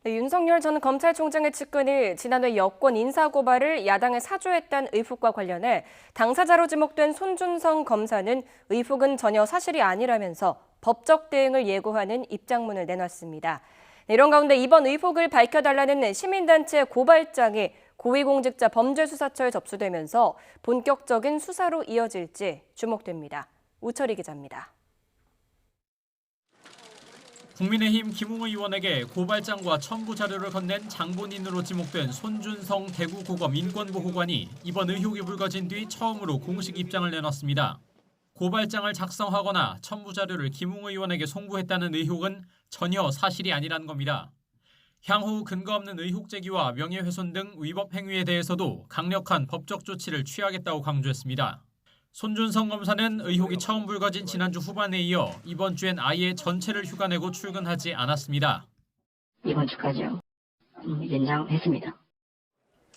네, 윤석열 전 검찰총장의 측근이 지난해 여권 인사고발을 야당에 사주했다는 의혹과 관련해 당사자로 지목된 손준성 검사는 의혹은 전혀 사실이 아니라면서 법적 대응을 예고하는 입장문을 내놨습니다. 네, 이런 가운데 이번 의혹을 밝혀달라는 시민단체 고발장이 고위공직자 범죄수사처에 접수되면서 본격적인 수사로 이어질지 주목됩니다. 우철희 기자입니다. 국민의힘 김웅 의원에게 고발장과 첨부 자료를 건넨 장본인으로 지목된 손준성 대구고검 인권보호관이 이번 의혹이 불거진 뒤 처음으로 공식 입장을 내놨습니다. 고발장을 작성하거나 첨부 자료를 김웅 의원에게 송부했다는 의혹은 전혀 사실이 아니라는 겁니다. 향후 근거 없는 의혹 제기와 명예훼손 등 위법 행위에 대해서도 강력한 법적 조치를 취하겠다고 강조했습니다. 손준성 검사는 의혹이 처음 불거진 지난주 후반에 이어 이번 주엔 아예 전체를 휴가내고 출근하지 않았습니다. 이번 주까지요. 연장했습니다.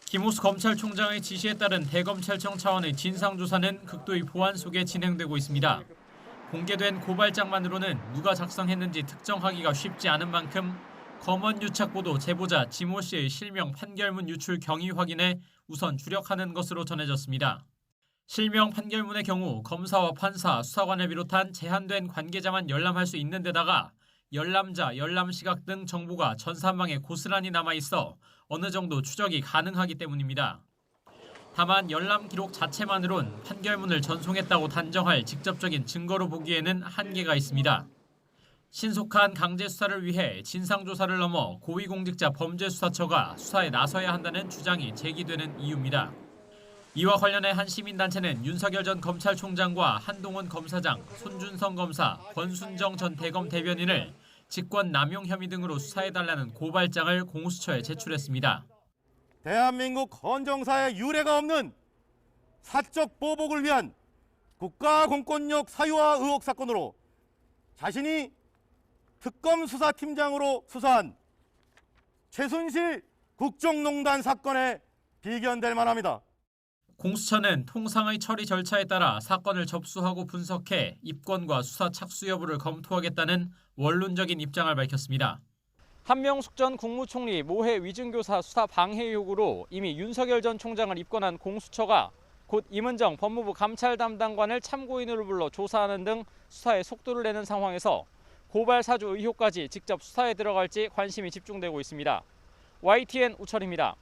김호수 검찰총장의 지시에 따른 대검찰청 차원의 진상조사는 극도의 보안 속에 진행되고 있습니다. 공개된 고발장만으로는 누가 작성했는지 특정하기가 쉽지 않은 만큼 검언 유착보도 제보자 지모 씨의 실명 판결문 유출 경위 확인에 우선 주력하는 것으로 전해졌습니다. 실명 판결문의 경우 검사와 판사, 수사관을 비롯한 제한된 관계자만 열람할 수 있는 데다가 열람자, 열람 시각 등 정보가 전산망에 고스란히 남아있어 어느 정도 추적이 가능하기 때문입니다. 다만 열람 기록 자체만으론 판결문을 전송했다고 단정할 직접적인 증거로 보기에는 한계가 있습니다. 신속한 강제 수사를 위해 진상조사를 넘어 고위공직자 범죄수사처가 수사에 나서야 한다는 주장이 제기되는 이유입니다. 이와 관련해 한 시민단체는 윤석열 전 검찰총장과 한동훈 검사장, 손준성 검사, 권순정 전 대검 대변인을 직권 남용 혐의 등으로 수사해달라는 고발장을 공수처에 제출했습니다. 대한민국 헌정사에 유례가 없는 사적 보복을 위한 국가공권력 사유화 의혹 사건으로 자신이 특검 수사팀장으로 수사한 최순실 국정농단 사건에 비견될 만합니다. 공수처는 통상의 처리 절차에 따라 사건을 접수하고 분석해 입건과 수사 착수 여부를 검토하겠다는 원론적인 입장을 밝혔습니다. 한명숙 전 국무총리 모해 위증교사 수사 방해 의혹으로 이미 윤석열 전 총장을 입건한 공수처가 곧 임은정 법무부 감찰 담당관을 참고인으로 불러 조사하는 등 수사에 속도를 내는 상황에서 고발 사주 의혹까지 직접 수사에 들어갈지 관심이 집중되고 있습니다. YTN 우철입니다.